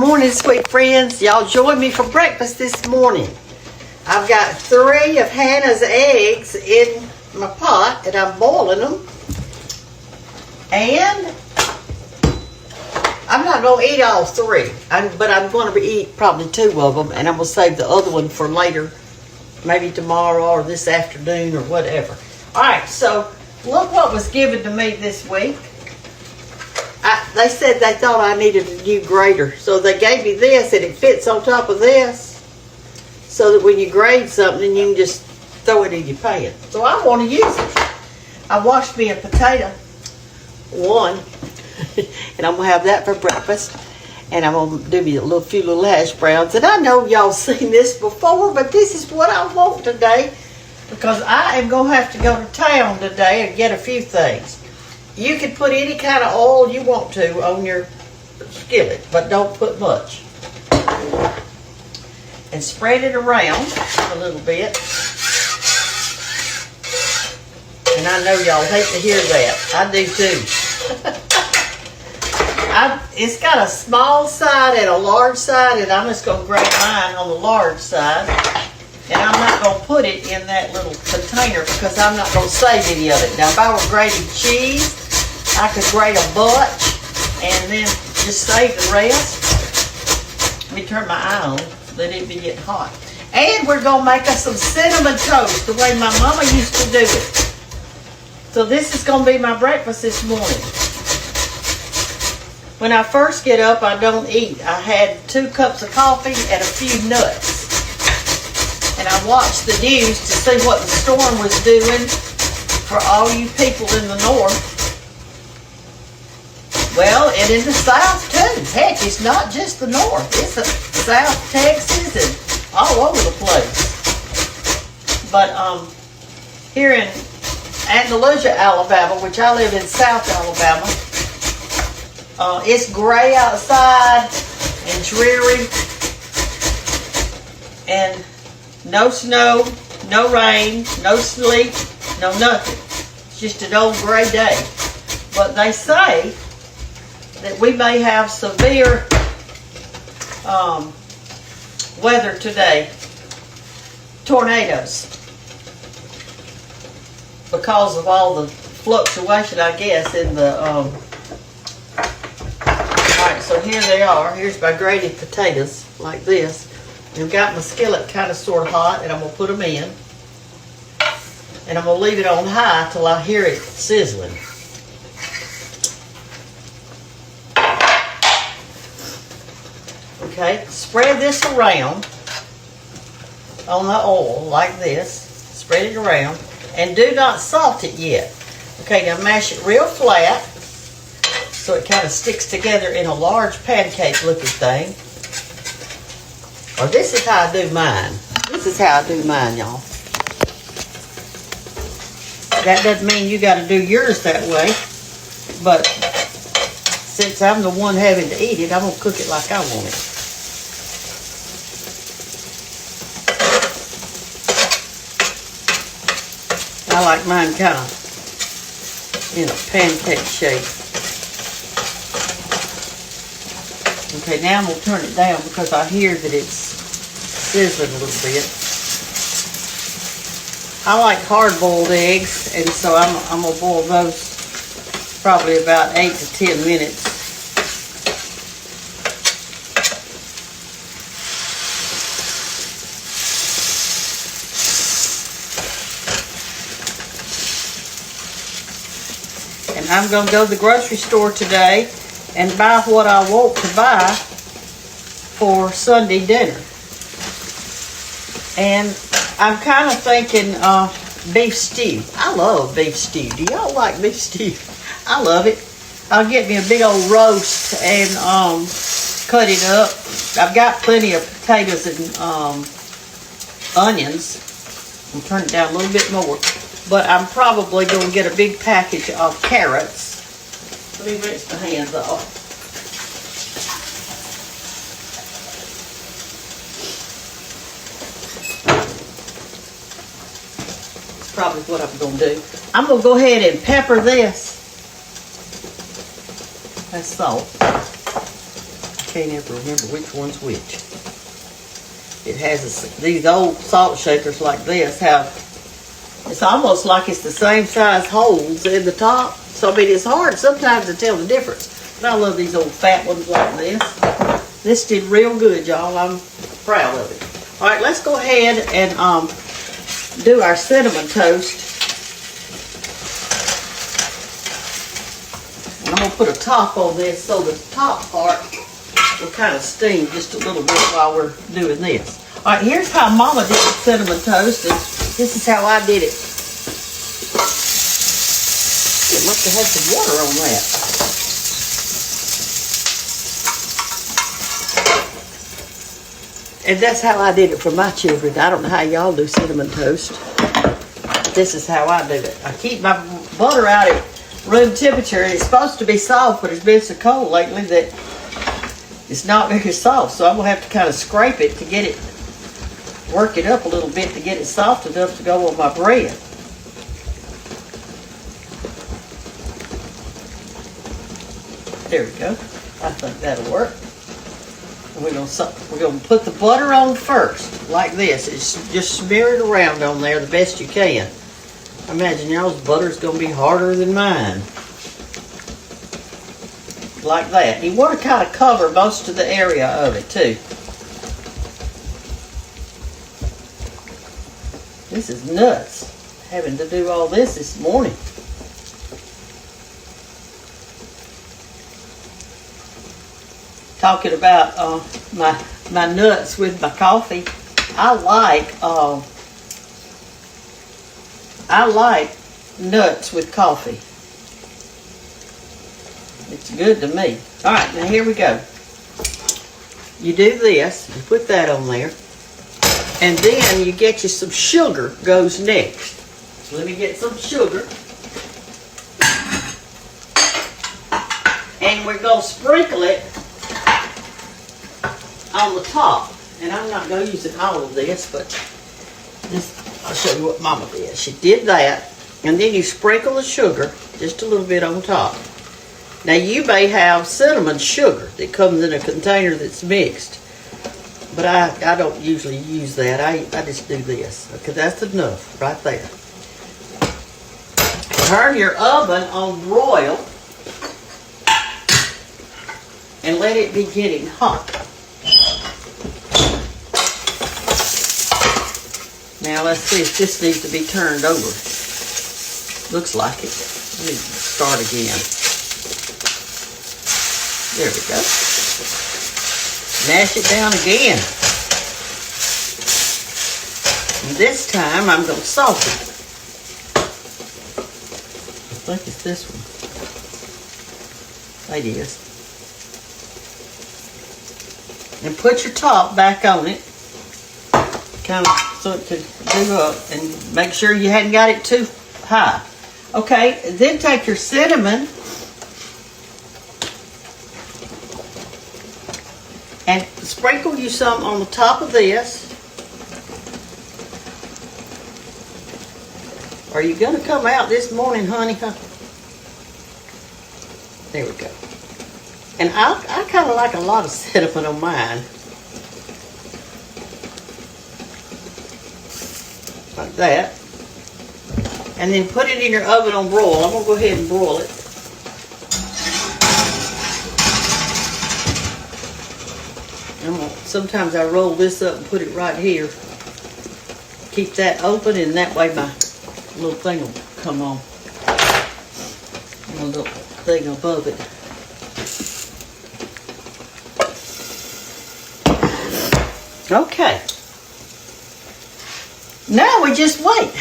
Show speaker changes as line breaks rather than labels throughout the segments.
morning, sweet friends. Y'all join me for breakfast this morning. I've got 3 of Hannah's eggs in my pot, and I'm boiling them. And I'm not going to eat all 3, but I'm going to eat probably 2 of them, and I'm going to save the other one for later, maybe tomorrow or this afternoon or whatever. All right, so look what was given to me this week. They said they thought I needed a new grater, so they gave me this, and it fits on top of this, so that when you grate something, you can just throw it in your pan. So I want to use it. I washed me a potato, 1, and I'm going to have that for breakfast, and I'm going to do me a few little hash browns. And I know y'all seen this before, but this is what I want today, because I am going to have to go to town today and get a few things. You can put any kind of oil you want to on your skillet, but don't put much. And spread it around a little bit. And I know y'all hate to hear that. I do too. It's got a small side and a large side, and I'm just going to grate mine on the large side. And I'm not going to put it in that little container because I'm not going to save any of it. Now, if I were grating cheese, I could grate a bunch and then just save the rest. Let me turn my eye on, let it be getting hot. And we're going to make us some cinnamon toast the way my mama used to do it. So this is going to be my breakfast this morning. When I first get up, I don't eat. I had 2 cups of coffee and a few nuts. And I watched the news to see what the storm was doing for all you people in the north. Well, and in the south too. Heck, it's not just the north. It's South Texas and all over the place. But here in Andalusia, Alabama, which I live in South Alabama, it's gray outside and dreary. And no snow, no rain, no sleet, no nothing. It's just an old gray day. But they say that we may have severe weather today. Tornadoes. Because of all the fluctuation, I guess, in the... Alright, so here they are. Here's my grated potatoes, like this. I've got my skillet kind of sort of hot, and I'm going to put them in. And I'm going to leave it on high till I hear it sizzling. Okay, spread this around on the oil like this. Spread it around. And do not salt it yet. Okay, now mash it real flat so it kind of sticks together in a large pancake looking thing. Or this is how I do mine. This is how I do mine, y'all. That doesn't mean you got to do yours that way. But since I'm the one having to eat it, I'm going to cook it like I want it. I like mine kind of in a pancake shape. Okay, now I'm going to turn it down because I hear that it's sizzling a little bit. I like hard-boiled eggs, and so I'm going to boil those probably about 8 to 10 minutes. And I'm going to go to the grocery store today and buy what I want to buy for Sunday dinner. And I'm kind of thinking beef stew. I love beef stew. Do y'all like beef stew? I love it. I'll get me a big old roast and cut it up. I've got plenty of potatoes and onions. I'll turn it down a little bit more. But I'm probably going to get a big package of carrots. Let me rinse my hands off. That's probably what I'm going to do. I'm going to go ahead and pepper this. That's salt. can't ever remember which one's which. It has these old salt shakers like this have, it's almost like it's the same size holes in the top. So I mean, it's hard sometimes to tell the difference. But I love these old fat ones like this. This did real good, y'all. I'm proud of it. All right, let's go ahead and do our cinnamon toast. And I'm gonna put a top on this so the top part will kind of steam just a little bit while we're doing this. All right, here's how Mama did the cinnamon toast, and this is how I did it. It must have had some water on that. And that's how I did it for my children. I don't know how y'all do cinnamon toast. This is how I do it. I keep my butter out at room temperature, and it's supposed to be soft, but it's been so cold lately that it's not very soft. So I'm going to have to kind of scrape it to get it, work it up a little bit to get it soft enough to go on my bread. There we go. I think that'll work. And we're gonna put the butter on first, like this. It's just smear it around on there the best you can. I imagine y'all's butter's gonna be harder than mine. Like that. You want to kind of cover most of the area of it too. This is nuts, having to do all this morning. Talking about my nuts with my coffee. I like nuts with coffee. It's good to me. All right, now here we go. You do this, you put that on there, and then you get you some sugar goes next. So let me get some sugar. And we're going to sprinkle it on the top. And I'm not going to use all of this, but this, I'll show you what Mama did. She did that, and then you sprinkle the sugar just a little bit on top. Now you may have cinnamon sugar that comes in a container that's mixed, but I don't usually use that. I just do this, because that's enough right there. Turn your oven on broil and let it be getting hot. Now let's see if this needs to be turned over. Looks like it. Let me start again. There we go. Mash it down again. And this time I'm going to salt it. I think it's this one. It is. And put your top back on it. Kind of so it can do up, and make sure you hadn't got it too high. Okay, then take your cinnamon and sprinkle you some on the top of this. Are you going to come out this morning, honey? Huh? There we go. And I kind of like a lot of cinnamon on mine. Like that. And then put it in your oven on broil. I'm going to go ahead and broil it. Sometimes I roll this up and put it right here. Keep that open, and that way my little thing will come on. A little thing above it. Okay. Now we just wait.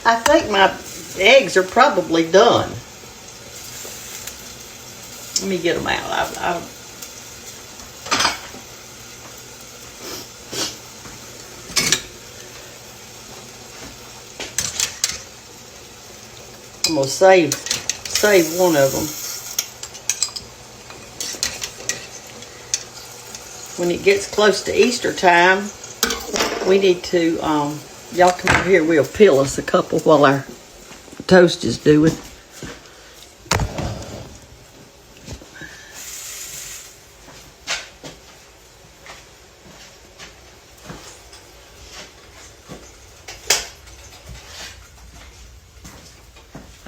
I think my eggs are probably done. Let me get them out. I'm going to save one of them. When it gets close to Easter time, we need to, y'all come over here, we'll peel us a couple while our toast is doing.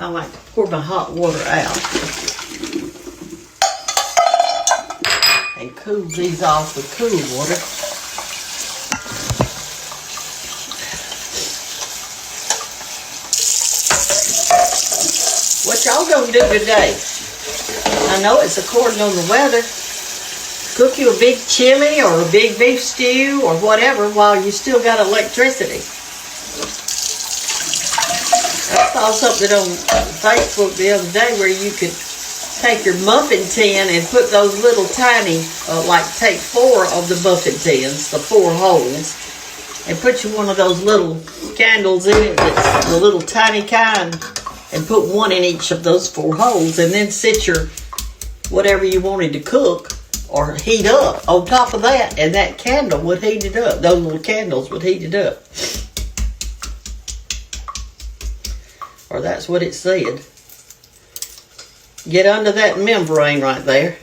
I like to pour my hot water out and cool these off with cool water. What y'all gonna do today? I know it's according on the weather. Cook you a big chili or a big beef stew or whatever while you still got electricity. I saw something on Facebook the other day where you could take your muffin tin and put those little tiny, take 4 of the muffin tins, the 4 holes, and put you one of those little candles in it that's the little tiny kind, and put 1 in each of those 4 holes, and then sit your whatever you wanted to cook or heat up on top of that, and that candle would heat it up. Those little candles would heat it up. Or that's what it said. Get under that membrane right there,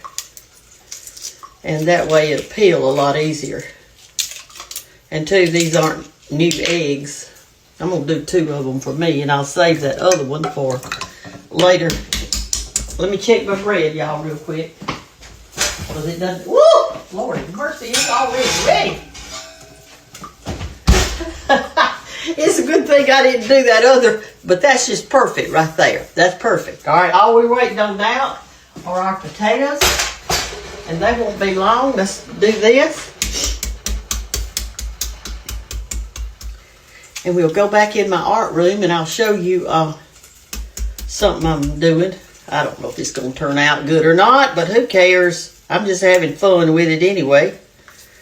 and that way it'll peel a lot easier. And 2, these aren't new eggs. I'm going to do 2 of them for me, and I'll save that other one for later. Let me check my bread, y'all, real quick. Because it doesn't... Woo! Lord have mercy, it's already ready. It's a good thing I didn't do that other, but that's just perfect right there. That's perfect. All right, all we're waiting on now are our potatoes, and they won't be long. Let's do this. And we'll go back in my art room, and I'll show you something I'm doing. I don't know if it's going to turn out good or not, but who cares? I'm just having fun with it anyway.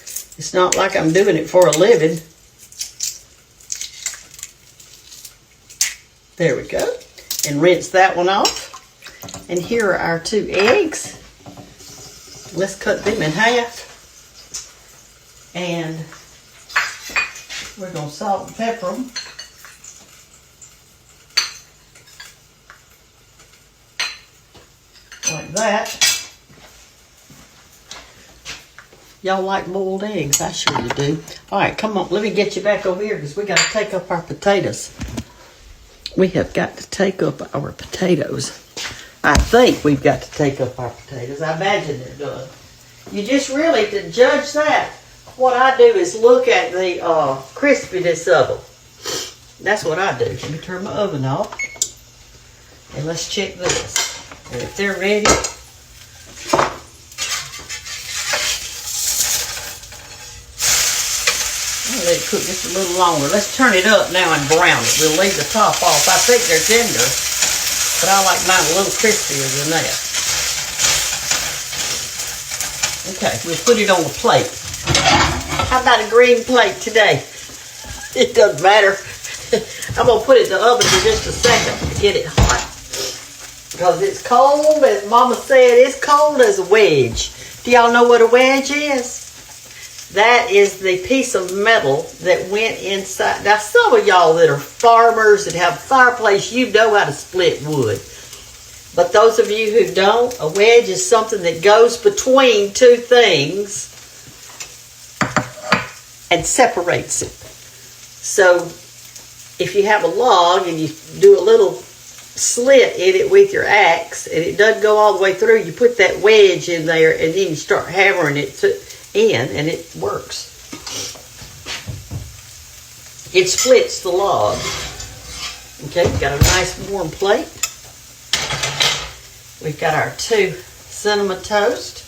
It's not like I'm doing it for a living. There we go. And rinse that one off. And here are our 2 eggs. Let's cut them in half. And we're going to salt and pepper them. Like that. Y'all like boiled eggs? I sure you do. All right, come on. Let me get you back over here because we got to take up our potatoes. We have got to take up our potatoes. I think we've got to take up our potatoes. I imagine they're done. You just really, to judge that, what I do is look at the crispiness of them. That's what I do. Let me turn my oven off. And let's check this. And if they're ready, I'll let it cook just a little longer. Let's turn it up now and brown it. We'll leave the top off. I think they're tender, but I like mine a little crispier than that. Okay, we'll put it on a plate. How about a green plate today? It doesn't matter. I'm going to put it in the oven for just a second to get it hot. Because it's cold, as Mama said, it's cold as a wedge. Do y'all know what a wedge is? That is the piece of metal that went inside. Now, some of y'all that are farmers that have a fireplace, you know how to split wood. But those of you who don't, a wedge is something that goes between 2 things and separates it. So, if you have a log and you do a little slit in it with your axe and it doesn't go all the way through, you put that wedge in there and then you start hammering it in and it works. It splits the log. Okay, we've got a nice warm plate. We've got our 2 cinnamon toast.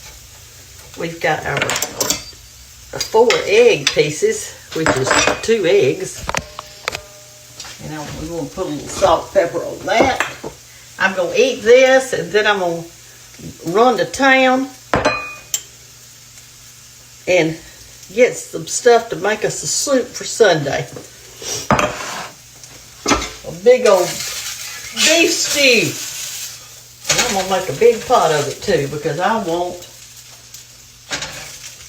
We've got our 4 egg pieces, which is 2 eggs. And we're going to put a little salt and pepper on that. I'm going to eat this, and then I'm going to run to town and get some stuff to make us a soup for Sunday. A big old beef stew. And I'm going to make a big pot of it too, because I want...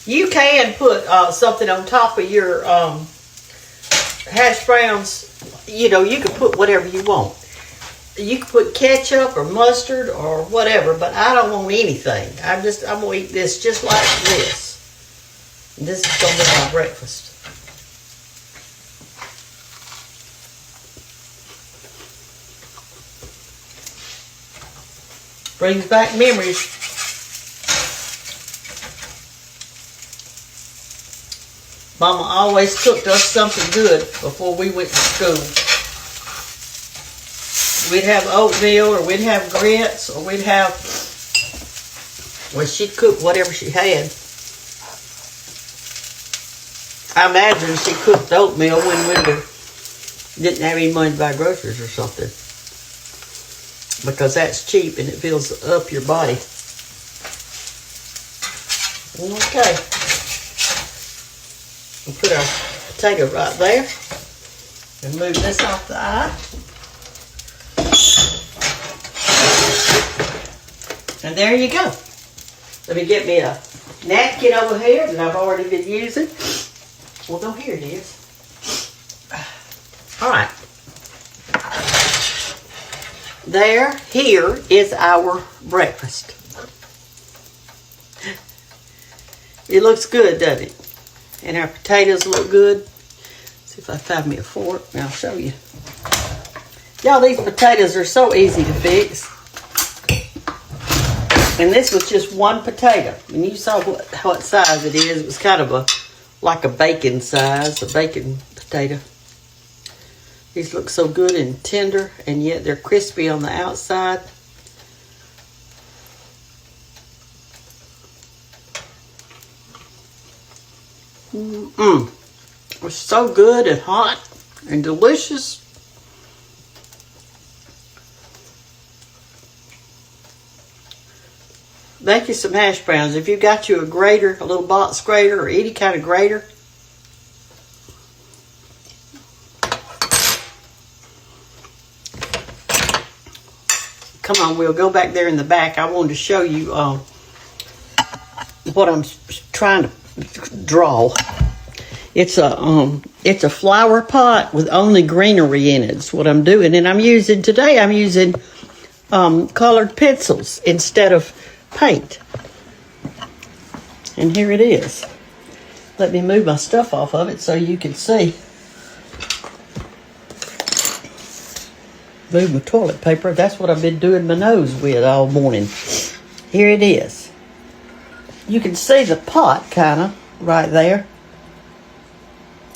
You can put something on top of your hash browns. You know, you can put whatever you want. You can put ketchup or mustard or whatever, but I don't want anything. I'm going to eat this just like this. And this is going to be my breakfast. Brings back memories. Mama always cooked us something good before we went to school. We'd have oatmeal, or we'd have grits, or we'd have, well, she'd cook whatever she had. I imagine she cooked oatmeal when we didn't have any money to buy groceries or something. Because that's cheap and it fills up your body. Okay. We'll put our potato right there. And move this off the eye. And there you go. Let me get me a napkin over here that I've already been using. Well, no, here it is. All right. Here is our breakfast. It looks good, doesn't it? And our potatoes look good. Let's see if I find me a fork and I'll show you. Y'all, these potatoes are so easy to fix. And this was just one potato. And you saw what size it is. It was kind of like a bacon size, a bacon potato. These look so good and tender, and yet they're crispy on the outside. It's so good and hot and delicious. Make you some hash browns. If you got you a grater, a little box grater, or any kind of grater, come on, we'll go back there in the back. I wanted to show you what I'm trying to draw. It's a flower pot with only greenery in it. It's what I'm doing, and I'm using colored pencils instead of paint. And here it is. Let me move my stuff off of it so you can see. Move my toilet paper. That's what I've been doing my nose with all morning. Here it is. You can see the pot kind of right there.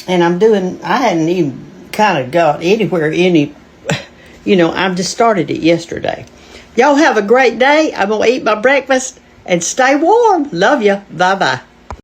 And I hadn't even kind of got anywhere I just started it yesterday. Y'all have a great day. I'm going to eat my breakfast and stay warm. Love ya. Bye-bye.